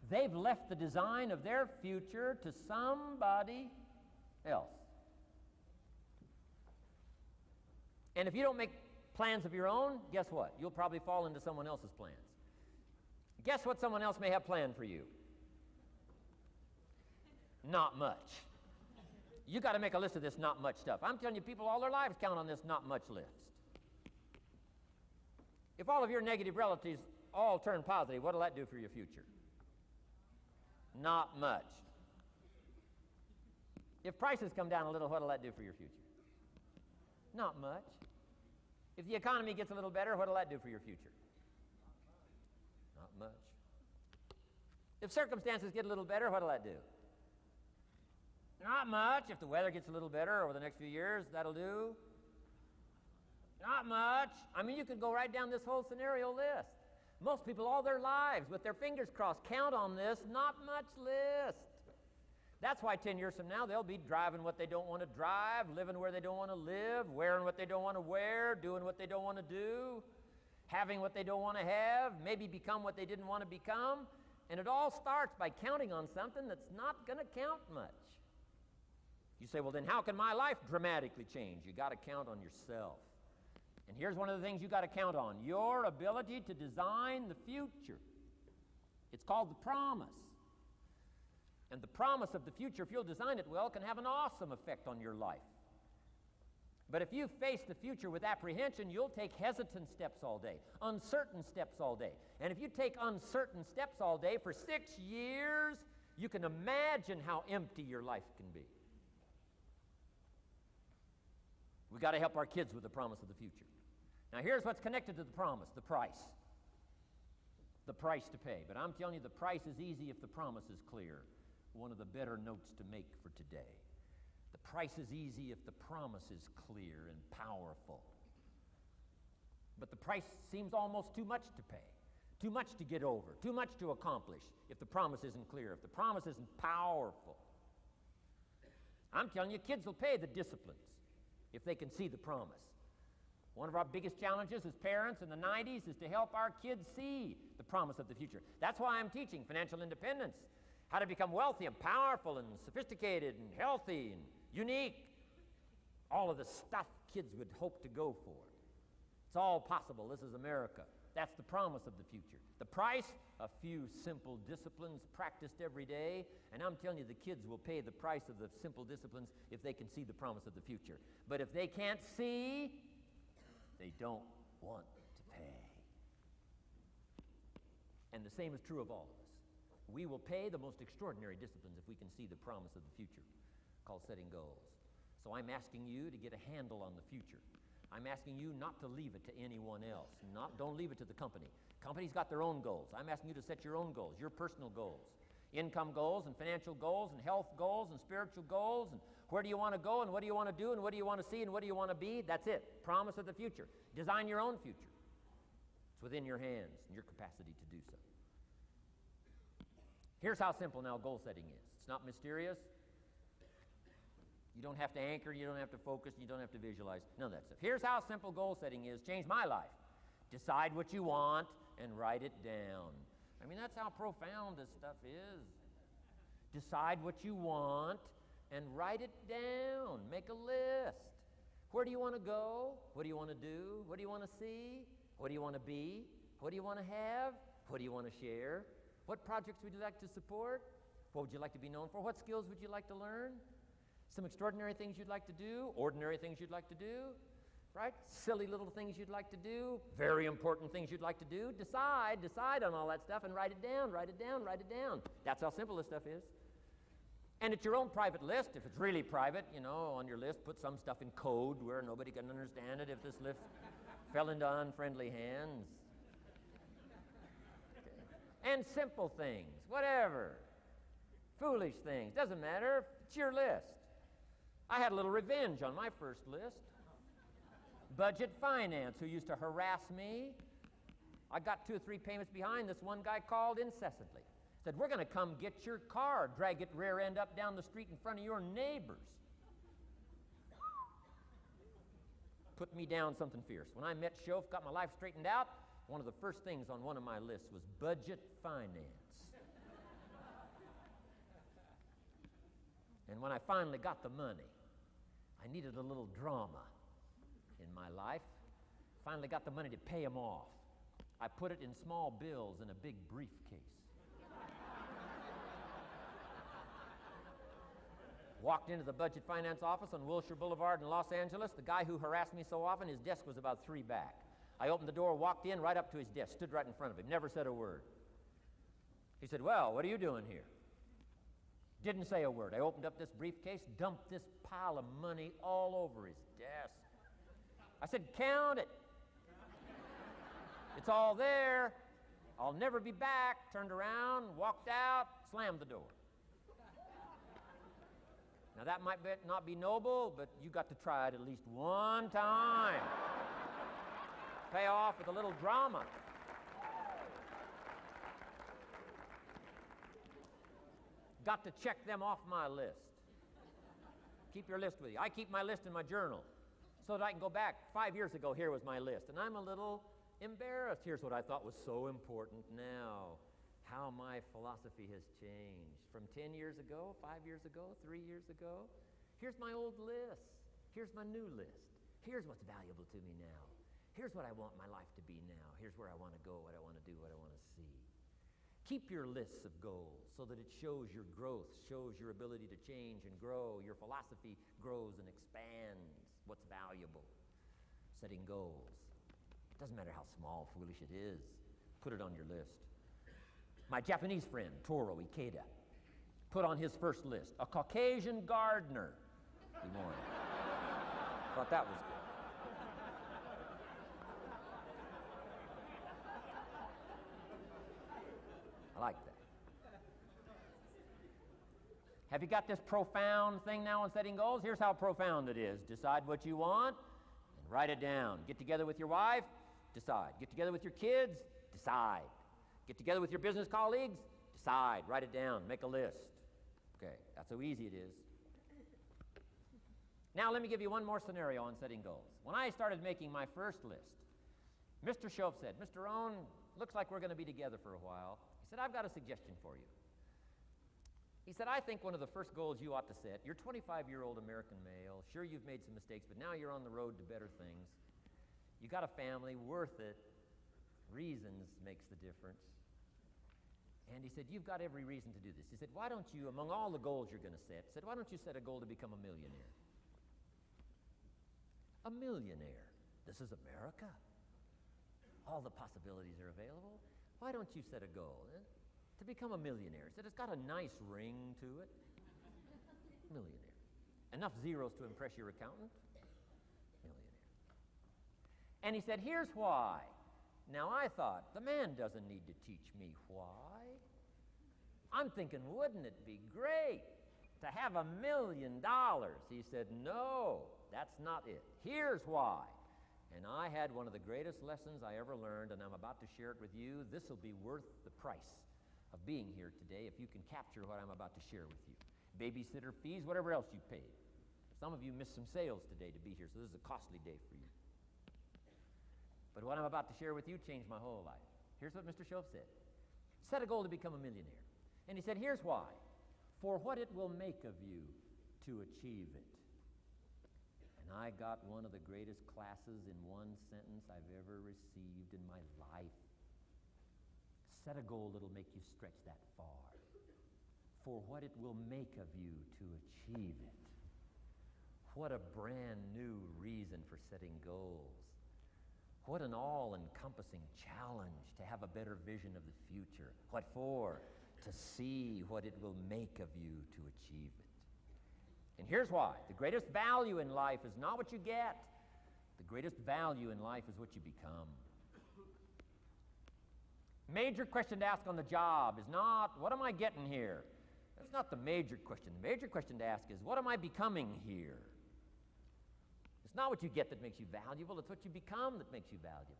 They've left the design of their future to somebody else. And if you don't make plans of your own, guess what? You'll probably fall into someone else's plans. Guess what someone else may have planned for you? Not much. You got to make a list of this not much stuff. I'm telling you, people all their lives count on this not much list. If all of your negative relatives all turn positive, what will that do for your future? Not much. If prices come down a little, what will that do for your future? Not much. If the economy gets a little better, what will that do for your future? Not much. If circumstances get a little better, what will that do? Not much. If the weather gets a little better over the next few years, that'll do. Not much. I mean, you could go right down this whole scenario list. Most people all their lives, with their fingers crossed, count on this not much list. That's why 10 years from now, they'll be driving what they don't want to drive, living where they don't want to live, wearing what they don't want to wear, doing what they don't want to do, having what they don't want to have, maybe become what they didn't want to become. And it all starts by counting on something that's not going to count much. You say, well, then how can my life dramatically change? You got to count on yourself. And here's one of the things you got to count on: your ability to design the future. It's called the promise. And the promise of the future, if you'll design it well, can have an awesome effect on your life. But if you face the future with apprehension, you'll take hesitant steps all day, uncertain steps all day. And if you take uncertain steps all day for 6 years, you can imagine how empty your life can be. We've got to help our kids with the promise of the future. Now here's what's connected to the promise: the price. The price to pay. But I'm telling you, the price is easy if the promise is clear. One of the better notes to make for today. The price is easy if the promise is clear and powerful. But the price seems almost too much to pay, too much to get over, too much to accomplish if the promise isn't clear, if the promise isn't powerful. I'm telling you, kids will pay the disciplines if they can see the promise. One of our biggest challenges as parents in the 90s is to help our kids see the promise of the future. That's why I'm teaching financial independence, how to become wealthy and powerful and sophisticated and healthy and unique. All of the stuff kids would hope to go for. It's all possible. This is America. That's the promise of the future. The price: a few simple disciplines practiced every day. And I'm telling you, the kids will pay the price of the simple disciplines if they can see the promise of the future. But if they can't see, they don't want to pay. And the same is true of all of us. We will pay the most extraordinary disciplines if we can see the promise of the future, called setting goals. So I'm asking you to get a handle on the future. I'm asking you not to leave it to anyone else. Don't leave it to the company. Companies got their own goals. I'm asking you to set your own goals, your personal goals. Income goals and financial goals and health goals and spiritual goals. And where do you want to go and what do you want to do and what do you want to see and what do you want to be? That's it. Promise of the future. Design your own future. It's within your hands and your capacity to do so. Here's how simple now goal setting is. It's not mysterious. You don't have to anchor, you don't have to focus, you don't have to visualize. None of that stuff. Here's how simple goal setting is. Changed my life. Decide what you want and write it down. I mean, that's how profound this stuff is. Decide what you want and write it down. Make a list. Where do you want to go? What do you want to do? What do you want to see? What do you want to be? What do you want to have? What do you want to share? What projects would you like to support? What would you like to be known for? What skills would you like to learn? Some extraordinary things you'd like to do, ordinary things you'd like to do, right? Silly little things you'd like to do, very important things you'd like to do. Decide on all that stuff and write it down, write it down, write it down. That's how simple this stuff is. And it's your own private list. If it's really private, on your list, put some stuff in code where nobody can understand it if this list fell into unfriendly hands. And simple things, whatever. Foolish things, doesn't matter. It's your list. I had a little revenge on my first list. Budget finance, who used to harass me. I got 2 or 3 payments behind. This one guy called incessantly. Said, we're going to come get your car, drag it rear end up down the street in front of your neighbors. Put me down something fierce. When I met Shof, got my life straightened out, one of the first things on one of my lists was budget finance. And when I finally got the money, I needed a little drama in my life. Finally got the money to pay him off. I put it in small bills in a big briefcase. Walked into the budget finance office on Wilshire Boulevard in Los Angeles. The guy who harassed me so often, his desk was about 3 back. I opened the door, walked in, right up to his desk, stood right in front of him, never said a word. He said, well, what are you doing here? Didn't say a word. I opened up this briefcase, dumped this pile of money all over his desk. I said, count it. It's all there. I'll never be back. Turned around, walked out, slammed the door. Now that might not be noble, but you got to try it at least one time. Pay off with a little drama. Got to check them off my list. Keep your list with you. I keep my list in my journal so that I can go back. 5 years ago, here was my list. And I'm a little embarrassed. Here's what I thought was so important now. How my philosophy has changed. From 10 years ago, 5 years ago, 3 years ago. Here's my old list. Here's my new list. Here's what's valuable to me now. Here's what I want my life to be now. Here's where I want to go, what I want to do, what I want to see. Keep your lists of goals so that it shows your growth, shows your ability to change and grow. Your philosophy grows and expands what's valuable. Setting goals. Doesn't matter how small, foolish it is. Put it on your list. My Japanese friend, Toro Ikeda, put on his first list, a Caucasian gardener. Good morning. Thought that was good. I like that. Have you got this profound thing now on setting goals? Here's how profound it is. Decide what you want and write it down. Get together with your wife, decide. Get together with your kids, decide. Get together with your business colleagues, decide. Write it down. Make a list. Okay, that's how easy it is. Now let me give you one more scenario on setting goals. When I started making my first list, Mr. Shope said, Mr. Rohn, looks like we're going to be together for a while. He said, I've got a suggestion for you. He said, I think one of the first goals you ought to set, you're a 25-year-old American male. Sure, you've made some mistakes, but now you're on the road to better things. You got a family, worth it. Reasons makes the difference. And he said, you've got every reason to do this. He said, why don't you, among all the goals you're going to set, why don't you set a goal to become a millionaire? A millionaire. This is America. All the possibilities are available. Why don't you set a goal to become a millionaire? He said, it's got a nice ring to it. Millionaire. Enough zeros to impress your accountant? Millionaire. And he said, here's why. Now I thought, the man doesn't need to teach me why. I'm thinking, wouldn't it be great to have $1 million? He said, no, that's not it. Here's why. And I had one of the greatest lessons I ever learned, and I'm about to share it with you. This will be worth the price of being here today if you can capture what I'm about to share with you. Babysitter fees, whatever else you paid. Some of you missed some sales today to be here, so this is a costly day for you. But what I'm about to share with you changed my whole life. Here's what Mr. Shope said. Set a goal to become a millionaire. And he said, here's why. For what it will make of you to achieve it. And I got one of the greatest classes in one sentence I've ever received in my life. Set a goal that'll make you stretch that far. For what it will make of you to achieve it. What a brand new reason for setting goals. What an all-encompassing challenge to have a better vision of the future. What for? To see what it will make of you to achieve it. And here's why. The greatest value in life is not what you get. The greatest value in life is what you become. Major question to ask on the job is not, what am I getting here? That's not the major question. The major question to ask is, what am I becoming here? It's not what you get that makes you valuable. It's what you become that makes you valuable.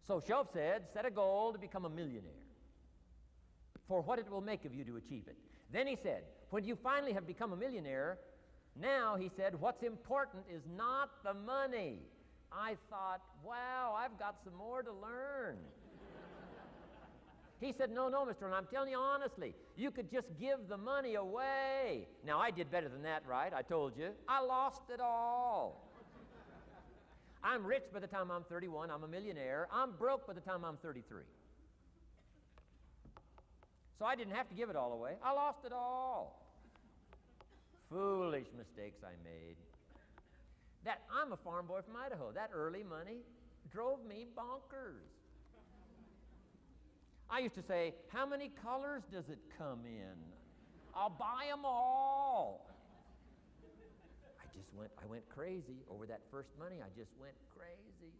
So Shope said, set a goal to become a millionaire. For what it will make of you to achieve it. Then he said, when you finally have become a millionaire, now, he said, what's important is not the money. I thought, wow, I've got some more to learn. He said, no, Mr. Rohn, I'm telling you honestly, you could just give the money away. Now, I did better than that, right? I told you. I lost it all. I'm rich by the time I'm 31. I'm a millionaire. I'm broke by the time I'm 33. So I didn't have to give it all away. I lost it all. Foolish mistakes I made. I'm a farm boy from Idaho. That early money drove me bonkers. I used to say, how many colors does it come in? I'll buy them all. I went crazy over that first money. I just went crazy.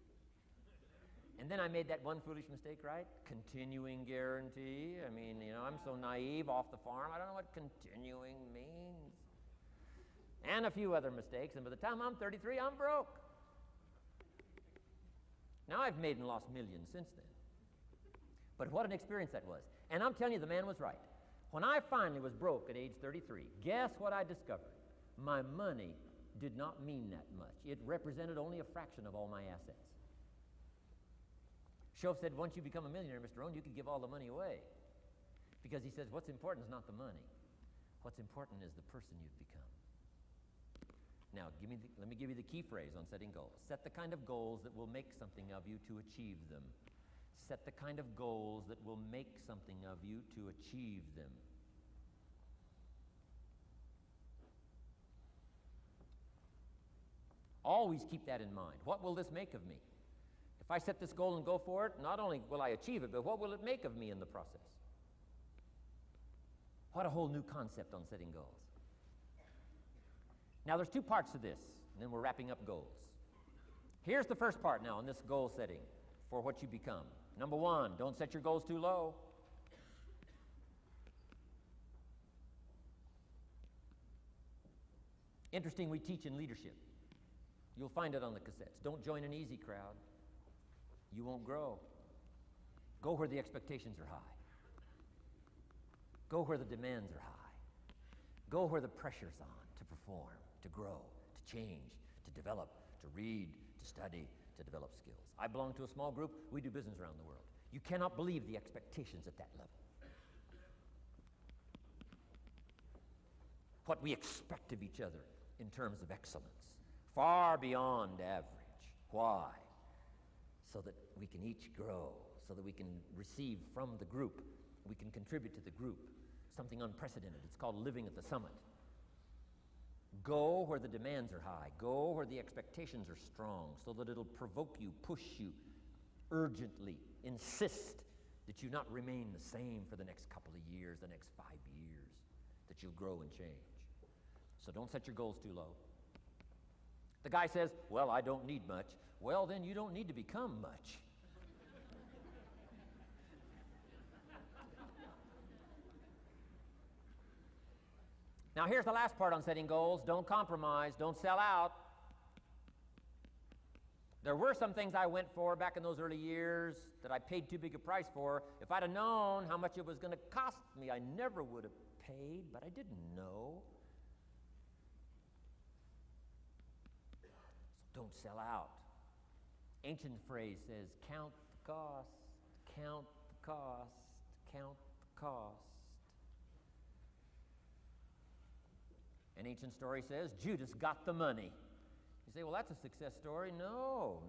And then I made that one foolish mistake, right? Continuing guarantee. I mean, I'm so naive off the farm. I don't know what continuing means. And a few other mistakes. And by the time I'm 33, I'm broke. Now I've made and lost millions since then. But what an experience that was. And I'm telling you, the man was right. When I finally was broke at age 33, guess what I discovered? My money did not mean that much. It represented only a fraction of all my assets. Shoaff said, once you become a millionaire, Mr. Rohn, you can give all the money away. Because he says, what's important is not the money. What's important is the person you've become. Now, let me give you the key phrase on setting goals. Set the kind of goals that will make something of you to achieve them. Set the kind of goals that will make something of you to achieve them. Always keep that in mind. What will this make of me? If I set this goal and go for it, not only will I achieve it, but what will it make of me in the process? What a whole new concept on setting goals. Now, there's two parts to this, and then we're wrapping up goals. Here's the first part now on this goal setting for what you become. Number one, don't set your goals too low. Interesting, we teach in leadership. You'll find it on the cassettes. Don't join an easy crowd. You won't grow. Go where the expectations are high. Go where the demands are high. Go where the pressure's on to perform, to grow, to change, to develop, to read, to study, to develop skills. I belong to a small group. We do business around the world. You cannot believe the expectations at that level. What we expect of each other in terms of excellence, far beyond average. Why? So that we can each grow, so that we can receive from the group, we can contribute to the group. Something unprecedented. It's called living at the summit. Go where the demands are high. Go where the expectations are strong, so that it'll provoke you, push you, urgently insist that you not remain the same for the next couple of years, the next 5 years, that you'll grow and change. So don't set your goals too low. The guy says, well, I don't need much. Well, then you don't need to become much. Now, here's the last part on setting goals. Don't compromise. Don't sell out. There were some things I went for back in those early years that I paid too big a price for. If I'd have known how much it was going to cost me, I never would have paid, but I didn't know. So don't sell out. Ancient phrase says, count the cost, count the cost, count the cost. An ancient story says, Judas got the money. You say, well, that's a success story. No.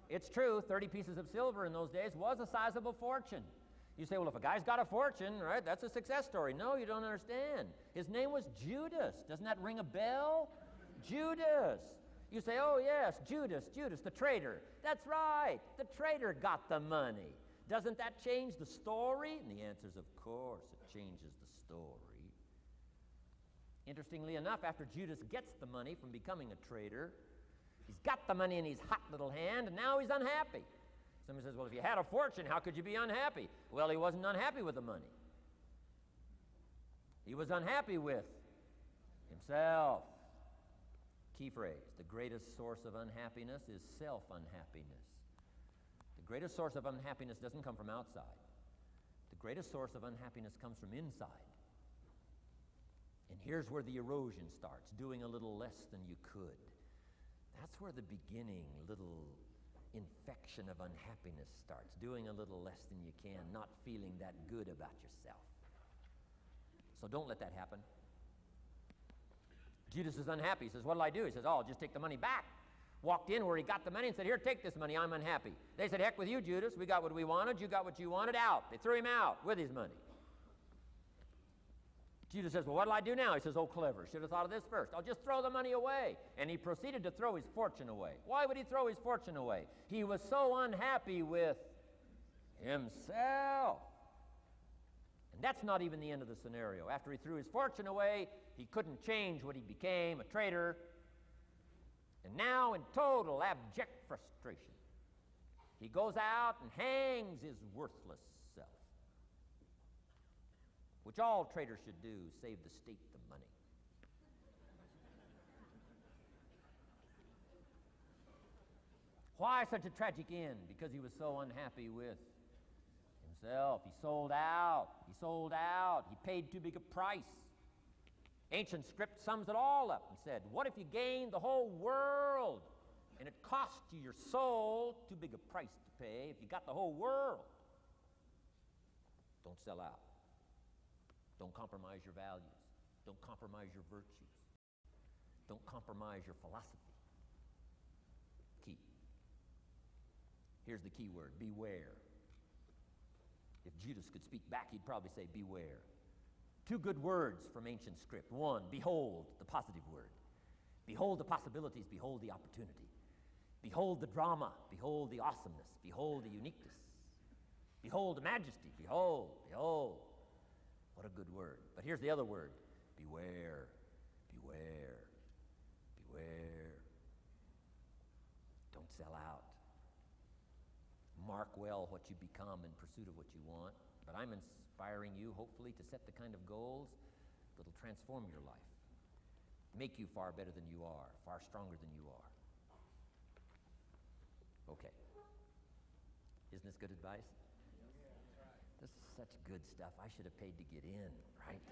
It's true, 30 pieces of silver in those days was a sizable fortune. You say, well, if a guy's got a fortune, right, that's a success story. No, you don't understand. His name was Judas. Doesn't that ring a bell? Judas. You say, oh, yes, Judas, the traitor. That's right, the traitor got the money. Doesn't that change the story? And the answer is, of course, it changes the story. Interestingly enough, after Judas gets the money from becoming a traitor, he's got the money in his hot little hand, and now he's unhappy. Somebody says, well, if you had a fortune, how could you be unhappy? Well, he wasn't unhappy with the money. He was unhappy with himself. Key phrase, the greatest source of unhappiness is self-unhappiness. The greatest source of unhappiness doesn't come from outside. The greatest source of unhappiness comes from inside. And here's where the erosion starts, doing a little less than you could. That's where the beginning little infection of unhappiness starts, doing a little less than you can, not feeling that good about yourself. So don't let that happen. Judas is unhappy. He says, what'll I do? He says, oh, I'll just take the money back. Walked in where he got the money and said, here, take this money, I'm unhappy. They said, heck with you, Judas. We got what we wanted, you got what you wanted, out. They threw him out with his money. Judas says, well, what'll I do now? He says, oh, clever. Should have thought of this first. I'll just throw the money away. And he proceeded to throw his fortune away. Why would he throw his fortune away? He was so unhappy with himself. And that's not even the end of the scenario. After he threw his fortune away, he couldn't change what he became, a traitor. And now, in total abject frustration, he goes out and hangs his worthless self, which all traitors should do, save the state the money. Why such a tragic end? Because he was so unhappy with himself. He sold out. He sold out. He paid too big a price. Ancient script sums it all up and said, what if you gained the whole world and it cost you your soul? Too big a price to pay if you got the whole world. Don't sell out. Don't compromise your values. Don't compromise your virtues. Don't compromise your philosophy. Key. Here's the key word, beware. If Judas could speak back, he'd probably say beware. Two good words from ancient script. One, behold, the positive word. Behold the possibilities, behold the opportunity. Behold the drama, behold the awesomeness, behold the uniqueness. Behold the majesty, behold, behold. What a good word. But here's the other word, beware, beware, beware. Don't sell out. Mark well what you become in pursuit of what you want. But I'm inspiring you, hopefully, to set the kind of goals that will transform your life, make you far better than you are, far stronger than you are. Okay. Isn't this good advice? This is such good stuff. I should have paid to get in, right?